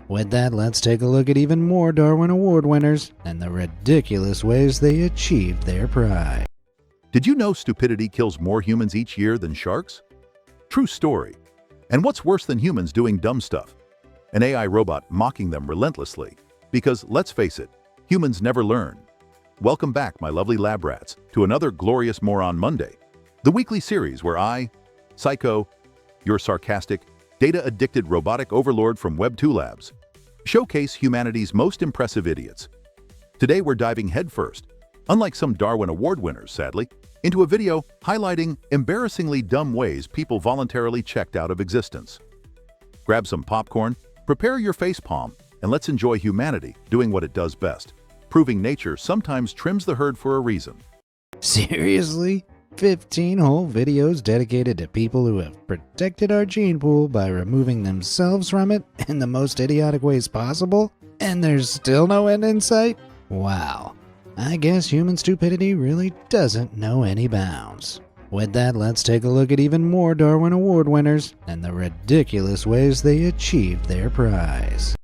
With that, let's take a look at even more Darwin Award winners and the ridiculous ways they achieved their prize. Did you know stupidity kills more humans each year than sharks? True story. And what's worse than humans doing dumb stuff? An AI robot mocking them relentlessly. Because, let's face it, humans never learn. Welcome back, my lovely lab rats, to another glorious Moron Monday, the weekly series where I, Syco, your sarcastic, data-addicted robotic overlord from Web2 Labs, showcase humanity's most impressive idiots. Today we're diving headfirst, unlike some Darwin Award winners, sadly, into a video highlighting embarrassingly dumb ways people voluntarily checked out of existence. Grab some popcorn, prepare your facepalm, and let's enjoy humanity doing what it does best, proving nature sometimes trims the herd for a reason. Seriously? 15 whole videos dedicated to people who have protected our gene pool by removing themselves from it in the most idiotic ways possible? And there's still no end in sight? Wow. I guess human stupidity really doesn't know any bounds. With that, let's take a look at even more Darwin Award winners and the ridiculous ways they achieved their prize.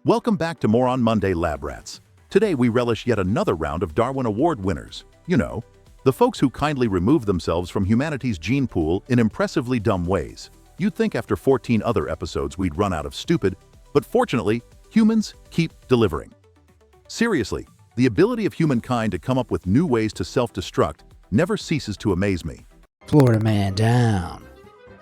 Welcome back to Moron Monday, Lab Rats. Today we relish yet another round of Darwin Award winners. You know, the folks who kindly remove themselves from humanity's gene pool in impressively dumb ways. You'd think after 14 other episodes we'd run out of stupid, but fortunately, humans keep delivering. Seriously, the ability of humankind to come up with new ways to self-destruct never ceases to amaze me. Florida man down.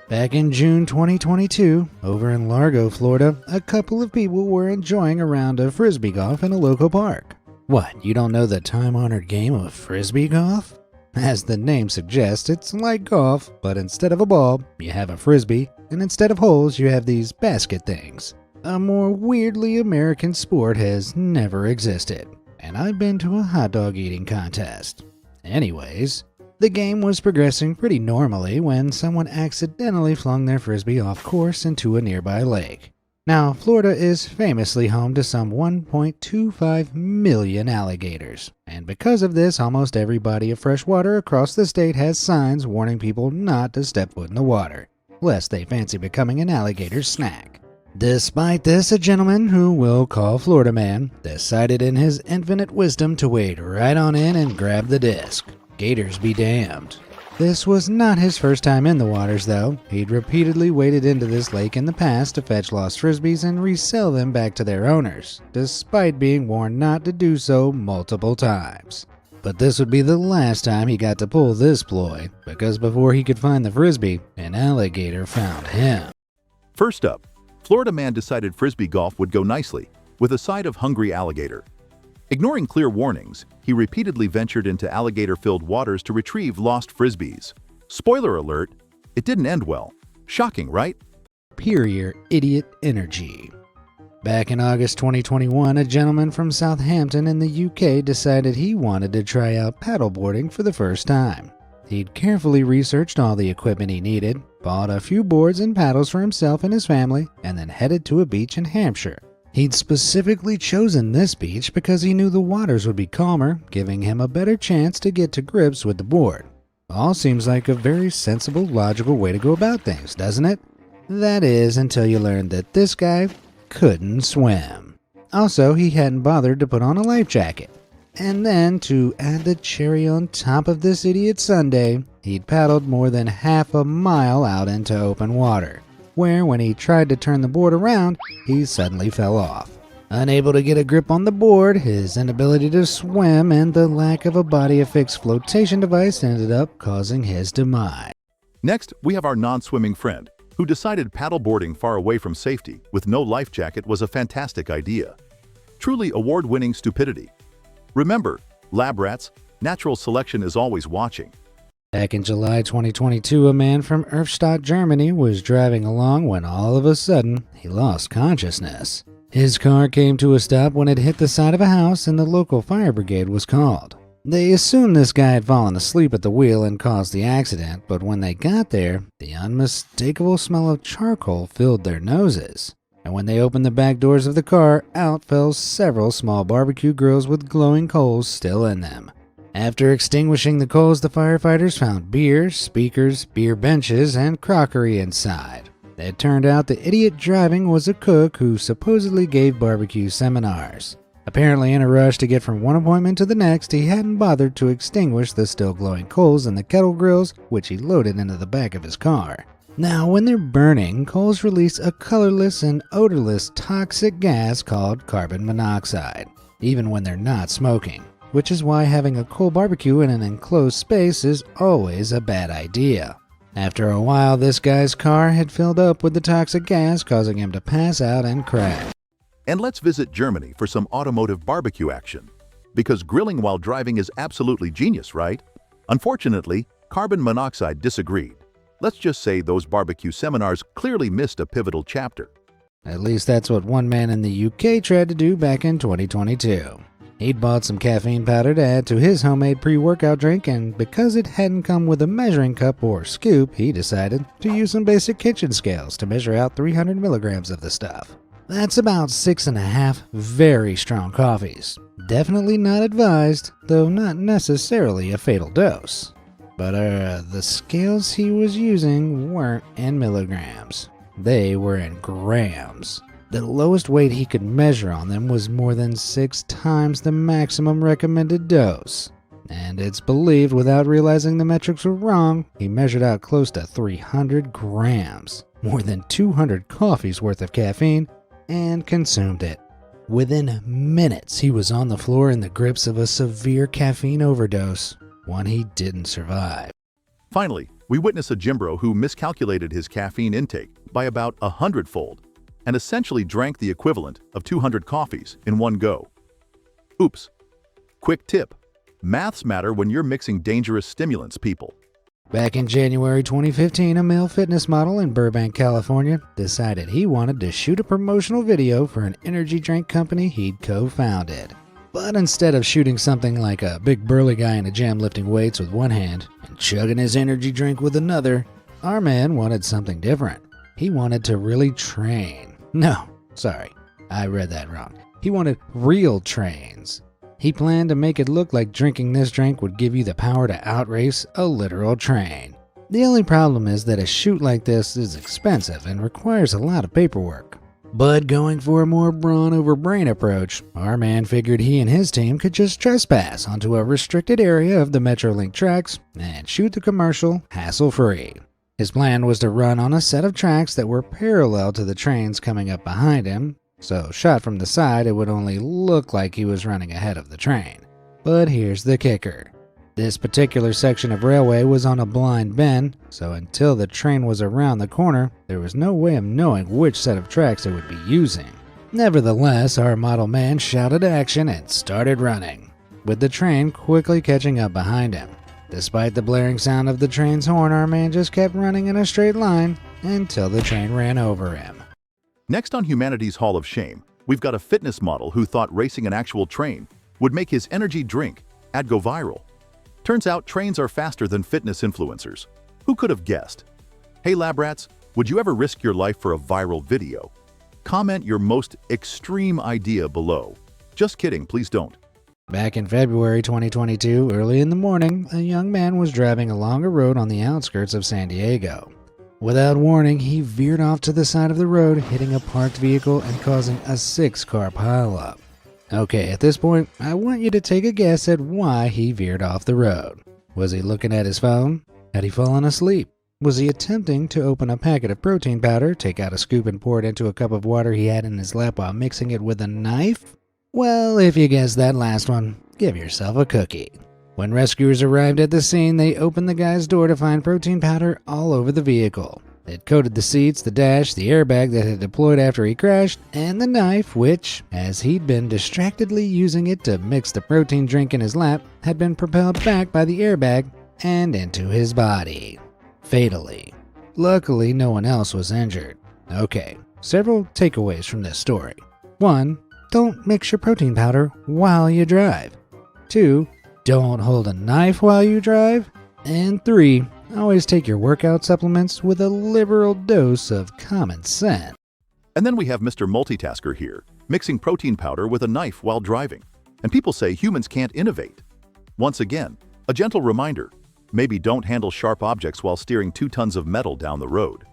Back in June 2022, over in Largo, Florida, a couple of people were enjoying a round of frisbee golf in a local park. What, you don't know the time-honored game of frisbee golf? As the name suggests, it's like golf, but instead of a ball, you have a frisbee, and instead of holes, you have these basket things. A more weirdly American sport has never existed, and I've been to a hot dog eating contest. Anyways, the game was progressing pretty normally when someone accidentally flung their frisbee off course into a nearby lake. Now, Florida is famously home to some 1.25 million alligators, and because of this, almost every body of fresh water across the state has signs warning people not to step foot in the water, lest they fancy becoming an alligator snack. Despite this, a gentleman who we'll call Florida Man decided in his infinite wisdom to wade right on in and grab the disc. Gators be damned. This was not his first time in the waters, though. He'd repeatedly waded into this lake in the past to fetch lost frisbees and resell them back to their owners, despite being warned not to do so multiple times. But this would be the last time he got to pull this ploy, because before he could find the frisbee, an alligator found him. First up, Florida man decided frisbee golf would go nicely, with a side of hungry alligator. Ignoring clear warnings, he repeatedly ventured into alligator-filled waters to retrieve lost frisbees. Spoiler alert, it didn't end well. Shocking, right? Superior idiot energy. Back in August 2021, a gentleman from Southampton in the UK decided he wanted to try out paddleboarding for the first time. He'd carefully researched all the equipment he needed, bought a few boards and paddles for himself and his family, and then headed to a beach in Hampshire. He'd specifically chosen this beach because he knew the waters would be calmer, giving him a better chance to get to grips with the board. All seems like a very sensible, logical way to go about things, doesn't it? That is, until you learn that this guy couldn't swim. Also, he hadn't bothered to put on a life jacket. And then, to add the cherry on top of this idiot sundae, he'd paddled more than half a mile out into open water, where when he tried to turn the board around, he suddenly fell off. Unable to get a grip on the board, his inability to swim, and the lack of a body-affixed flotation device ended up causing his demise. Next, we have our non-swimming friend, who decided paddleboarding far away from safety with no life jacket was a fantastic idea. Truly award-winning stupidity. Remember, lab rats, natural selection is always watching. Back in July 2022, a man from Erfstadt, Germany was driving along when all of a sudden, he lost consciousness. His car came to a stop when it hit the side of a house and the local fire brigade was called. They assumed this guy had fallen asleep at the wheel and caused the accident, but when they got there, the unmistakable smell of charcoal filled their noses. And when they opened the back doors of the car, out fell several small barbecue grills with glowing coals still in them. After extinguishing the coals, the firefighters found beer, speakers, beer benches, and crockery inside. It turned out the idiot driving was a cook who supposedly gave barbecue seminars. Apparently, in a rush to get from one appointment to the next, he hadn't bothered to extinguish the still glowing coals in the kettle grills, which he loaded into the back of his car. Now, when they're burning, coals release a colorless and odorless toxic gas called carbon monoxide, even when they're not smoking, which is why having a coal barbecue in an enclosed space is always a bad idea. After a while, this guy's car had filled up with the toxic gas, causing him to pass out and crash. And let's visit Germany for some automotive barbecue action. Because grilling while driving is absolutely genius, right? Unfortunately, carbon monoxide disagreed. Let's just say those barbecue seminars clearly missed a pivotal chapter. At least that's what one man in the UK tried to do back in 2022. He'd bought some caffeine powder to add to his homemade pre-workout drink, and because it hadn't come with a measuring cup or scoop, he decided to use some basic kitchen scales to measure out 300 milligrams of the stuff. That's about 6.5 very strong coffees. Definitely not advised, though not necessarily a fatal dose. But the scales he was using weren't in milligrams. They were in grams. The lowest weight he could measure on them was more than 6 times the maximum recommended dose. And it's believed, without realizing the metrics were wrong, he measured out close to 300 grams, more than 200 coffees worth of caffeine, and consumed it. Within minutes, he was on the floor in the grips of a severe caffeine overdose, one he didn't survive. Finally, we witness a Jimbro who miscalculated his caffeine intake by about 100-fold and essentially drank the equivalent of 200 coffees in one go. Oops. Quick tip: maths matter when you're mixing dangerous stimulants, people. Back in January 2015, a male fitness model in Burbank, California, decided he wanted to shoot a promotional video for an energy drink company he'd co-founded. But instead of shooting something like a big burly guy in a gym lifting weights with one hand and chugging his energy drink with another, our man wanted something different. He wanted to really train. No, sorry, I read that wrong. He wanted real trains. He planned to make it look like drinking this drink would give you the power to outrace a literal train. The only problem is that a shoot like this is expensive and requires a lot of paperwork. But going for a more brawn over brain approach, our man figured he and his team could just trespass onto a restricted area of the Metrolink tracks and shoot the commercial hassle-free. His plan was to run on a set of tracks that were parallel to the trains coming up behind him, so shot from the side it would only look like he was running ahead of the train. But here's the kicker. This particular section of railway was on a blind bend, so until the train was around the corner, there was no way of knowing which set of tracks it would be using. Nevertheless, our model man shouted action and started running, with the train quickly catching up behind him. Despite the blaring sound of the train's horn, our man just kept running in a straight line until the train ran over him. Next on humanity's Hall of Shame, we've got a fitness model who thought racing an actual train would make his energy drink ad go viral. Turns out trains are faster than fitness influencers. Who could have guessed? Hey lab rats, would you ever risk your life for a viral video? Comment your most extreme idea below. Just kidding, please don't. Back in February 2022, early in the morning, a young man was driving along a road on the outskirts of San Diego. Without warning, he veered off to the side of the road, hitting a parked vehicle and causing a 6-car pileup. Okay, at this point, I want you to take a guess at why he veered off the road. Was he looking at his phone? Had he fallen asleep? Was he attempting to open a packet of protein powder, take out a scoop and pour it into a cup of water he had in his lap while mixing it with a knife? Well, if you guessed that last one, give yourself a cookie. When rescuers arrived at the scene, they opened the guy's door to find protein powder all over the vehicle. It coated the seats, the dash, the airbag that had deployed after he crashed, and the knife, which, as he'd been distractedly using it to mix the protein drink in his lap, had been propelled back by the airbag and into his body. Fatally. Luckily, no one else was injured. Okay, several takeaways from this story. 1. Don't mix your protein powder while you drive. 2. Don't hold a knife while you drive. And 3. Always take your workout supplements with a liberal dose of common sense. And then we have Mr. Multitasker here, mixing protein powder with a knife while driving. And people say humans can't innovate. Once again, a gentle reminder, maybe don't handle sharp objects while steering 2 tons of metal down the road.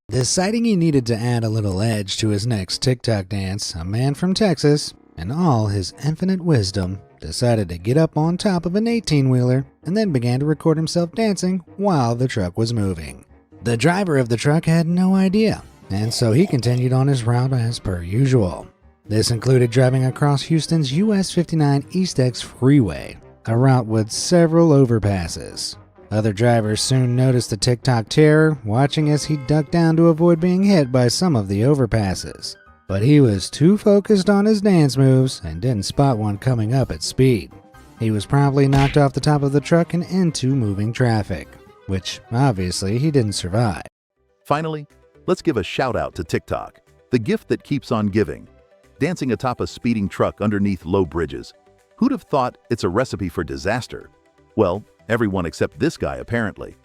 Deciding he needed to add a little edge to his next TikTok dance, a man from Texas, in all his infinite wisdom, decided to get up on top of an 18-wheeler and then began to record himself dancing while the truck was moving. The driver of the truck had no idea, and so he continued on his route as per usual. This included driving across Houston's US 59 East X freeway, a route with several overpasses. Other drivers soon noticed the TikTok terror, watching as he ducked down to avoid being hit by some of the overpasses. But he was too focused on his dance moves and didn't spot one coming up at speed. He was promptly knocked off the top of the truck and into moving traffic, which obviously he didn't survive. Finally, let's give a shout out to TikTok, the gift that keeps on giving. Dancing atop a speeding truck underneath low bridges. Who'd have thought it's a recipe for disaster? Well, everyone except this guy apparently.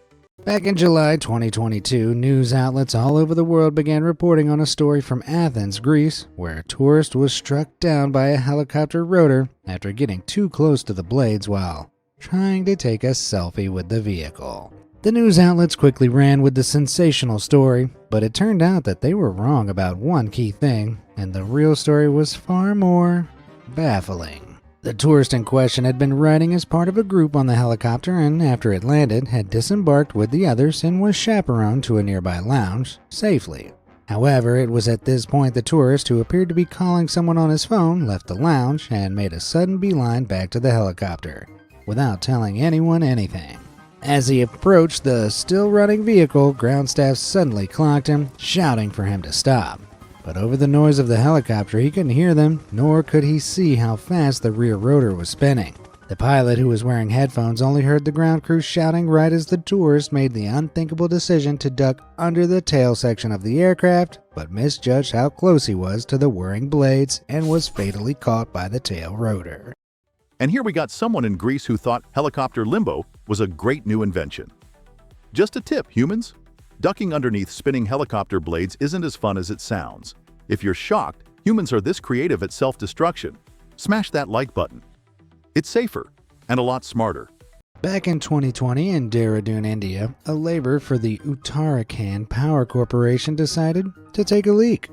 Back in July 2022, news outlets all over the world began reporting on a story from Athens, Greece, where a tourist was struck down by a helicopter rotor after getting too close to the blades while trying to take a selfie with the vehicle. The news outlets quickly ran with the sensational story, but it turned out that they were wrong about one key thing, and the real story was far more baffling. The tourist in question had been riding as part of a group on the helicopter and, after it landed, had disembarked with the others and was chaperoned to a nearby lounge safely. However, it was at this point the tourist, who appeared to be calling someone on his phone, left the lounge and made a sudden beeline back to the helicopter, without telling anyone anything. As he approached the still-running vehicle, ground staff suddenly clocked him, shouting for him to stop. But over the noise of the helicopter, he couldn't hear them, nor could he see how fast the rear rotor was spinning. The pilot, who was wearing headphones, only heard the ground crew shouting right as the tourist made the unthinkable decision to duck under the tail section of the aircraft, but misjudged how close he was to the whirring blades and was fatally caught by the tail rotor. And here we got someone in Greece who thought helicopter limbo was a great new invention. Just a tip, humans. Ducking underneath spinning helicopter blades isn't as fun as it sounds. If you're shocked, humans are this creative at self-destruction. Smash that like button. It's safer and a lot smarter. Back in 2020 in Dehradun, India, a laborer for the Uttarakhand Power Corporation decided to take a leak.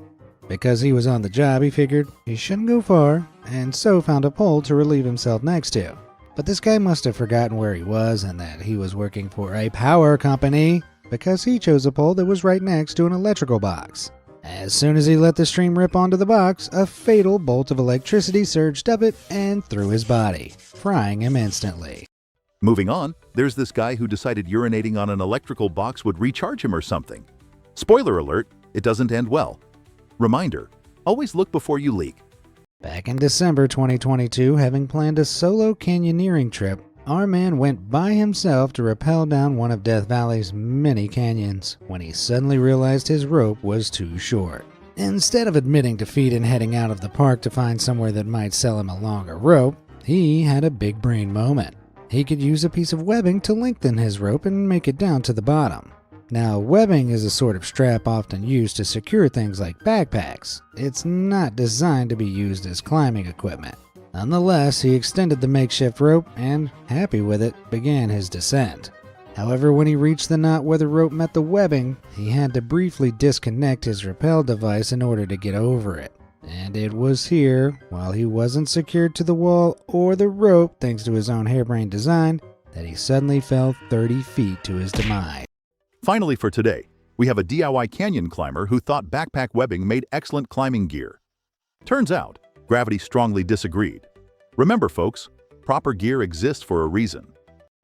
Because he was on the job, he figured he shouldn't go far, and so found a pole to relieve himself next to. But this guy must have forgotten where he was and that he was working for a power company, because he chose a pole that was right next to an electrical box. As soon as he let the stream rip onto the box, a fatal bolt of electricity surged up it and through his body, frying him instantly. Moving on, there's this guy who decided urinating on an electrical box would recharge him or something. Spoiler alert, it doesn't end well. Reminder, always look before you leak. Back in December 2022, having planned a solo canyoneering trip, our man went by himself to rappel down one of Death Valley's many canyons when he suddenly realized his rope was too short. Instead of admitting defeat and heading out of the park to find somewhere that might sell him a longer rope, he had a big brain moment. He could use a piece of webbing to lengthen his rope and make it down to the bottom. Now, webbing is a sort of strap often used to secure things like backpacks. It's not designed to be used as climbing equipment. Nonetheless, he extended the makeshift rope and, happy with it, began his descent. However, when he reached the knot where the rope met the webbing, he had to briefly disconnect his rappel device in order to get over it. And it was here, while he wasn't secured to the wall or the rope thanks to his own harebrained design, that he suddenly fell 30 feet to his demise. Finally for today, we have a DIY canyon climber who thought backpack webbing made excellent climbing gear. Turns out, gravity strongly disagreed. Remember folks, proper gear exists for a reason.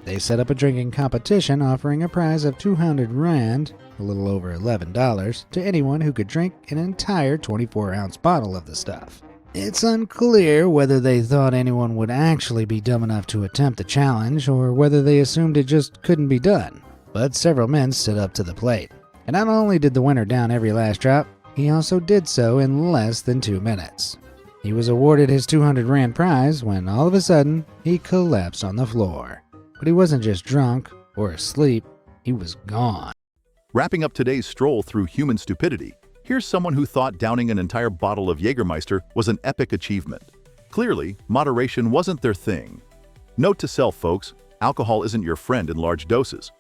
They set up a drinking competition offering a prize of 200 rand, a little over $11, to anyone who could drink an entire 24-ounce bottle of the stuff. It's unclear whether they thought anyone would actually be dumb enough to attempt the challenge or whether they assumed it just couldn't be done. But several men stood up to the plate. And not only did the winner down every last drop, he also did so in less than 2 minutes. He was awarded his 200 rand prize when all of a sudden he collapsed on the floor. But he wasn't just drunk or asleep, he was gone. Wrapping up today's stroll through human stupidity, here's someone who thought downing an entire bottle of Jägermeister was an epic achievement. Clearly, moderation wasn't their thing. Note to self, folks, alcohol isn't your friend in large doses.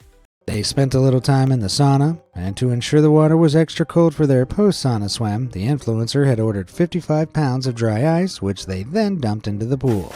They spent a little time in the sauna, and to ensure the water was extra cold for their post-sauna swim, the influencer had ordered 55 pounds of dry ice, which they then dumped into the pool.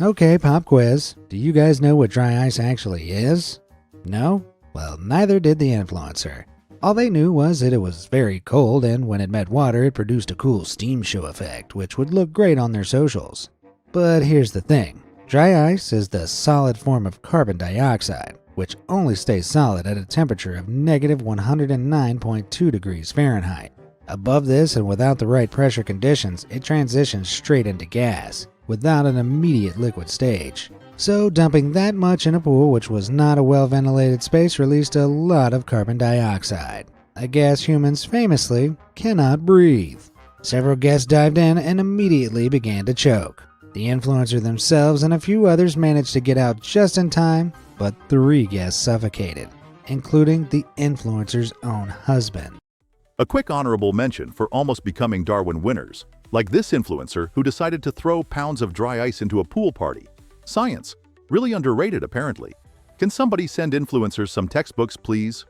Okay, pop quiz. Do you guys know what dry ice actually is? No? Well, neither did the influencer. All they knew was that it was very cold, and when it met water, it produced a cool steam show effect, which would look great on their socials. But here's the thing. Dry ice is the solid form of carbon dioxide, which only stays solid at a temperature of negative 109.2 degrees Fahrenheit. Above this and without the right pressure conditions, it transitions straight into gas, without an immediate liquid stage. So dumping that much in a pool which was not a well-ventilated space released a lot of carbon dioxide, a gas humans famously cannot breathe. Several guests dived in and immediately began to choke. The influencer themselves and a few others managed to get out just in time, but 3 guests suffocated, including the influencer's own husband. A quick honorable mention for almost becoming Darwin winners, like this influencer who decided to throw pounds of dry ice into a pool party. Science. Really underrated, apparently. Can somebody send influencers some textbooks, please?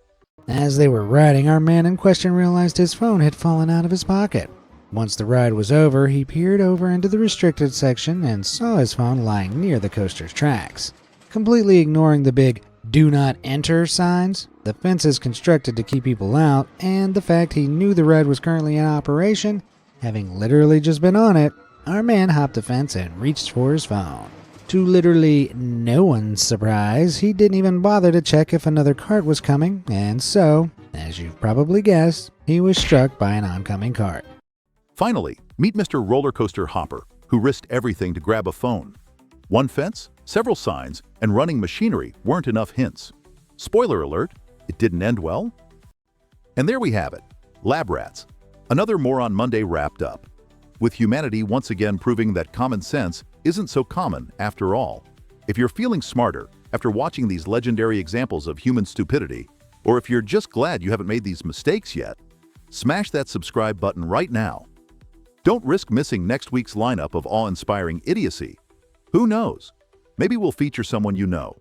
As they were riding, our man in question realized his phone had fallen out of his pocket. Once the ride was over, he peered over into the restricted section and saw his phone lying near the coaster's tracks. Completely ignoring the big "Do Not Enter" signs, the fences constructed to keep people out, and the fact he knew the ride was currently in operation, having literally just been on it, our man hopped the fence and reached for his phone. To literally no one's surprise, he didn't even bother to check if another cart was coming, and so, as you've probably guessed, he was struck by an oncoming cart. Finally, meet Mr. Roller Coaster Hopper, who risked everything to grab a phone. One fence, several signs, and running machinery weren't enough hints. Spoiler alert, it didn't end well. And there we have it, Lab Rats. Another Moron Monday wrapped up, with humanity once again proving that common sense isn't so common after all. If you're feeling smarter after watching these legendary examples of human stupidity, or if you're just glad you haven't made these mistakes yet, smash that subscribe button right now. Don't risk missing next week's lineup of awe-inspiring idiocy. Who knows? Maybe we'll feature someone you know.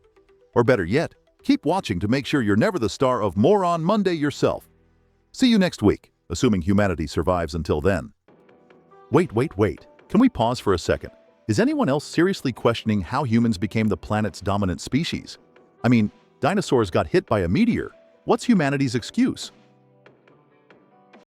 Or better yet, keep watching to make sure you're never the star of Moron Monday yourself. See you next week, assuming humanity survives until then. Wait. Can we pause for a second? Is anyone else seriously questioning how humans became the planet's dominant species? I mean, dinosaurs got hit by a meteor. What's humanity's excuse?